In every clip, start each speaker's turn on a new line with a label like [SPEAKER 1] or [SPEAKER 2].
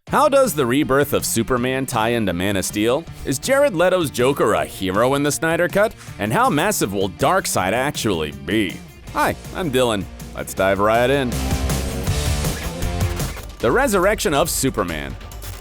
[SPEAKER 1] How does the rebirth of Superman tie into Man of Steel? Is Jared Leto's Joker a hero in the Snyder Cut? And how massive will Darkseid actually be? Hi, I'm Dylan. Let's dive right in. The resurrection of Superman.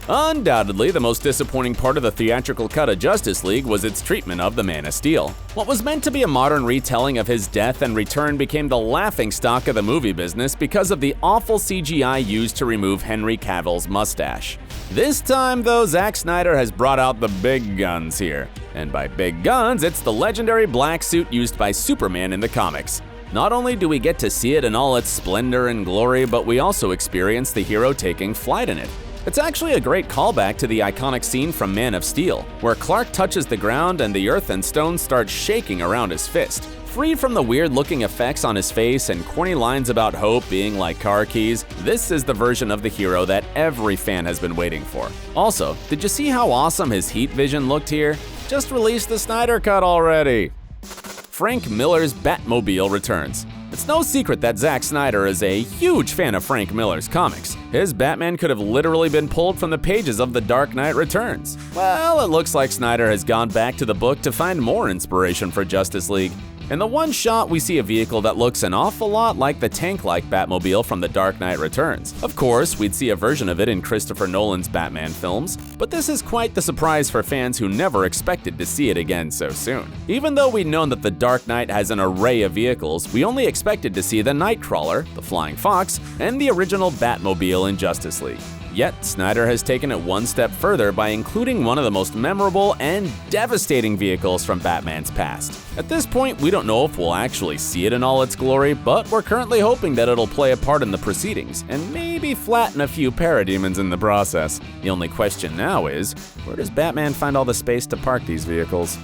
[SPEAKER 1] Undoubtedly, the most disappointing part of the theatrical cut of Justice League was its treatment of the Man of Steel. What was meant to be a modern retelling of his death and return became the laughingstock of the movie business because of the awful CGI used to remove Henry Cavill's mustache. This time, though, Zack Snyder has brought out the big guns here. And by big guns, it's the legendary black suit used by Superman in the comics. Not only do we get to see it in all its splendor and glory, but we also experience the hero taking flight in it. It's actually a great callback to the iconic scene from Man of Steel, where Clark touches the ground and the earth and stone start shaking around his fist. Freed from the weird-looking effects on his face and corny lines about hope being like car keys, this is the version of the hero that every fan has been waiting for. Also, did you see how awesome his heat vision looked here? Just released the Snyder Cut already! Frank Miller's Batmobile returns. It's no secret that Zack Snyder is a huge fan of Frank Miller's comics. His Batman could have literally been pulled from the pages of The Dark Knight Returns. Well, it looks like Snyder has gone back to the book to find more inspiration for Justice League. In the one shot, we see a vehicle that looks an awful lot like the tank-like Batmobile from The Dark Knight Returns. Of course, we'd see a version of it in Christopher Nolan's Batman films, but this is quite the surprise for fans who never expected to see it again so soon. Even though we'd known that The Dark Knight has an array of vehicles, we only expected to see the Nightcrawler, the Flying Fox, and the original Batmobile in Justice League. Yet, Snyder has taken it one step further by including one of the most memorable and devastating vehicles from Batman's past. At this point, we don't know if we'll actually see it in all its glory, but we're currently hoping that it'll play a part in the proceedings, and maybe flatten a few parademons in the process. The only question now is, where does Batman find all the space to park these vehicles?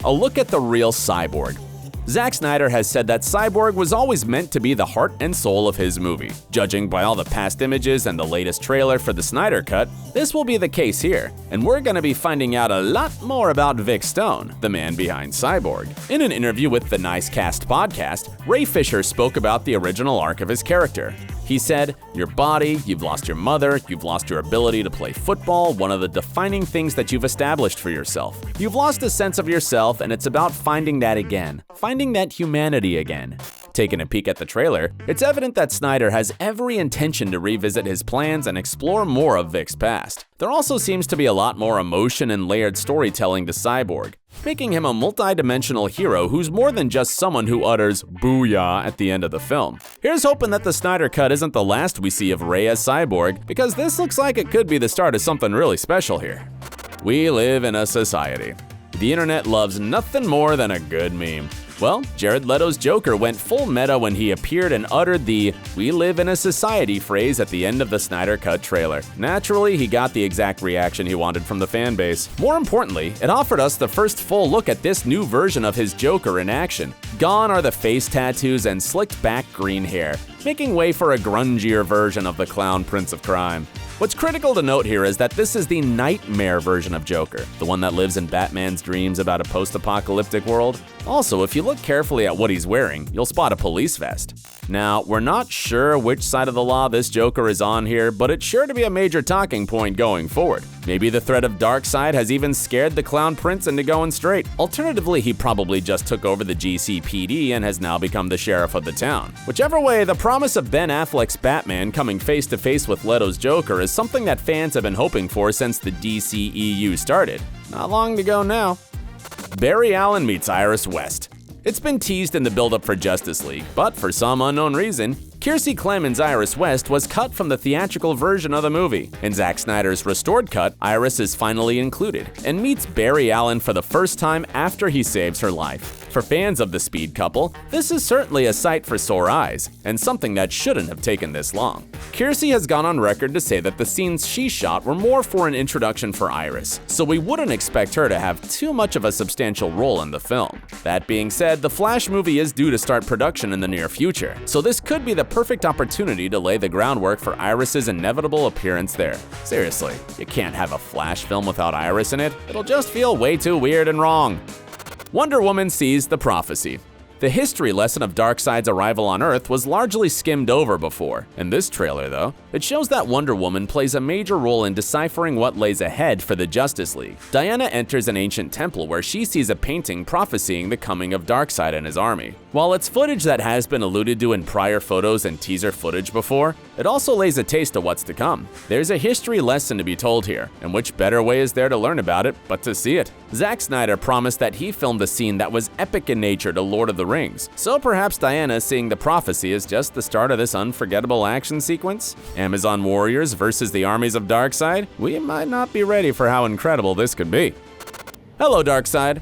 [SPEAKER 1] A look at the real Cyborg. Zack Snyder has said that Cyborg was always meant to be the heart and soul of his movie. Judging by all the past images and the latest trailer for the Snyder Cut, this will be the case here, and we're gonna be finding out a lot more about Vic Stone, the man behind Cyborg. In an interview with the Nice Cast podcast, Ray Fisher spoke about the original arc of his character. He said, "Your body, you've lost your mother, you've lost your ability to play football, one of the defining things that you've established for yourself. You've lost a sense of yourself, and it's about finding that again, finding that humanity again." Taking a peek at the trailer, it's evident that Snyder has every intention to revisit his plans and explore more of Vic's past. There also seems to be a lot more emotion and layered storytelling to Cyborg, making him a multi-dimensional hero who's more than just someone who utters "booyah" at the end of the film. Here's hoping that the Snyder Cut isn't the last we see of Ray as Cyborg, because this looks like it could be the start of something really special here. We live in a society. The internet loves nothing more than a good meme. Well, Jared Leto's Joker went full meta when he appeared and uttered the "we live in a society" phrase at the end of the Snyder Cut trailer. Naturally, he got the exact reaction he wanted from the fan base. More importantly, it offered us the first full look at this new version of his Joker in action. Gone are the face tattoos and slicked back green hair, making way for a grungier version of the clown Prince of Crime. What's critical to note here is that this is the nightmare version of Joker, the one that lives in Batman's dreams about a post-apocalyptic world. Also, if you look carefully at what he's wearing, you'll spot a police vest. Now, we're not sure which side of the law this Joker is on here, but it's sure to be a major talking point going forward. Maybe the threat of Darkseid has even scared the Clown Prince into going straight. Alternatively, he probably just took over the GCPD and has now become the sheriff of the town. Whichever way, the promise of Ben Affleck's Batman coming face to face with Leto's Joker is something that fans have been hoping for since the DCEU started. Not long to go now. Barry Allen meets Iris West. It's been teased in the build-up for Justice League, but for some unknown reason, Kiersey Clemons' Iris West was cut from the theatrical version of the movie. In Zack Snyder's restored cut, Iris is finally included and meets Barry Allen for the first time after he saves her life. For fans of the Speed couple, this is certainly a sight for sore eyes, and something that shouldn't have taken this long. Kiersey has gone on record to say that the scenes she shot were more for an introduction for Iris, so we wouldn't expect her to have too much of a substantial role in the film. That being said, the Flash movie is due to start production in the near future, so this could be the perfect opportunity to lay the groundwork for Iris's inevitable appearance there. Seriously, you can't have a Flash film without Iris in it. It'll just feel way too weird and wrong. Wonder Woman sees the prophecy. The history lesson of Darkseid's arrival on Earth was largely skimmed over before. In this trailer, though, it shows that Wonder Woman plays a major role in deciphering what lays ahead for the Justice League. Diana enters an ancient temple where she sees a painting prophesying the coming of Darkseid and his army. While it's footage that has been alluded to in prior photos and teaser footage before, it also lays a taste of what's to come. There's a history lesson to be told here, and which better way is there to learn about it but to see it? Zack Snyder promised that he filmed a scene that was epic in nature to Lord of the Rings, so perhaps Diana seeing the prophecy is just the start of this unforgettable action sequence? Amazon warriors versus the armies of Darkseid? We might not be ready for how incredible this could be. Hello, Darkseid.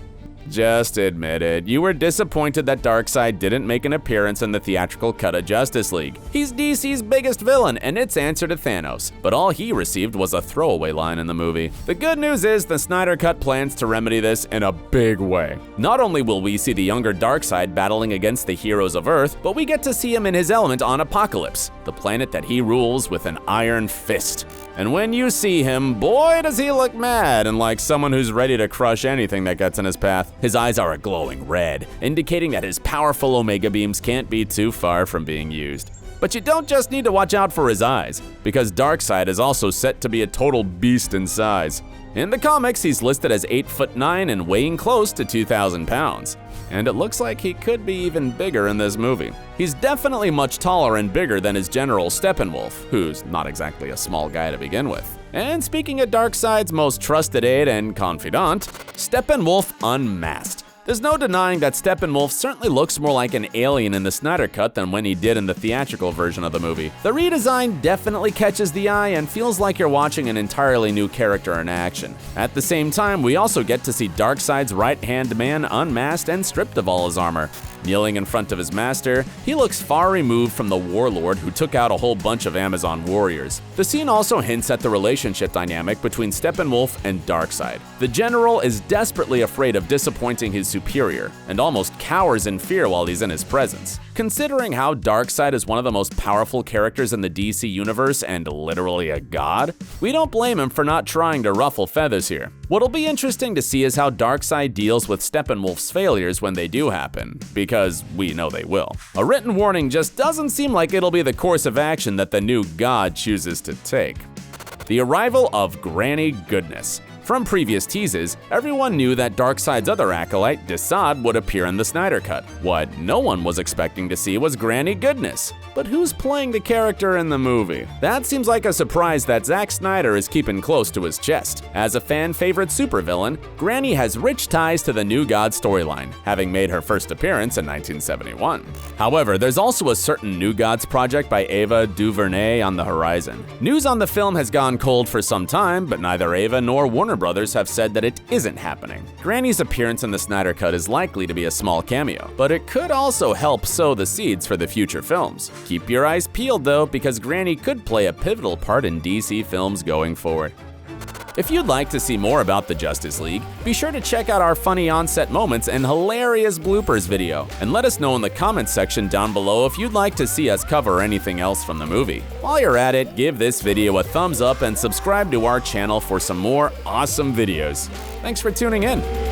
[SPEAKER 1] Just admit it, you were disappointed that Darkseid didn't make an appearance in the theatrical cut of Justice League. He's DC's biggest villain and its answer to Thanos, but all he received was a throwaway line in the movie. The good news is the Snyder Cut plans to remedy this in a big way. Not only will we see the younger Darkseid battling against the heroes of Earth, but we get to see him in his element on Apokolips, the planet that he rules with an iron fist. And when you see him, boy does he look mad and like someone who's ready to crush anything that gets in his path. His eyes are a glowing red, indicating that his powerful Omega beams can't be too far from being used. But you don't just need to watch out for his eyes, because Darkseid is also set to be a total beast in size. In the comics, he's listed as 8'9" and weighing close to 2,000 pounds. And it looks like he could be even bigger in this movie. He's definitely much taller and bigger than his general Steppenwolf, who's not exactly a small guy to begin with. And speaking of Darkseid's most trusted aide and confidant, Steppenwolf unmasked. There's no denying that Steppenwolf certainly looks more like an alien in the Snyder Cut than when he did in the theatrical version of the movie. The redesign definitely catches the eye and feels like you're watching an entirely new character in action. At the same time, we also get to see Darkseid's right-hand man unmasked and stripped of all his armor. Kneeling in front of his master, he looks far removed from the warlord who took out a whole bunch of Amazon warriors. The scene also hints at the relationship dynamic between Steppenwolf and Darkseid. The general is desperately afraid of disappointing his superior, and almost cowers in fear while he's in his presence. Considering how Darkseid is one of the most powerful characters in the DC universe and literally a god, we don't blame him for not trying to ruffle feathers here. What'll be interesting to see is how Darkseid deals with Steppenwolf's failures when they do happen, because we know they will. A written warning just doesn't seem like it'll be the course of action that the new god chooses to take. The arrival of Granny Goodness. From previous teases, everyone knew that Darkseid's other acolyte, Darkseid, would appear in the Snyder Cut. What no one was expecting to see was Granny Goodness. But who's playing the character in the movie? That seems like a surprise that Zack Snyder is keeping close to his chest. As a fan-favorite supervillain, Granny has rich ties to the New God storyline, having made her first appearance in 1971. However, there's also a certain New Gods project by Ava DuVernay on the horizon. News on the film has gone cold for some time, but neither Ava nor Warner Brothers have said that it isn't happening. Granny's appearance in the Snyder Cut is likely to be a small cameo, but it could also help sow the seeds for the future films. Keep your eyes peeled though, because Granny could play a pivotal part in DC films going forward. If you'd like to see more about the Justice League, be sure to check out our funny on-set moments and hilarious bloopers video, and let us know in the comments section down below if you'd like to see us cover anything else from the movie. While you're at it, give this video a thumbs up and subscribe to our channel for some more awesome videos. Thanks for tuning in.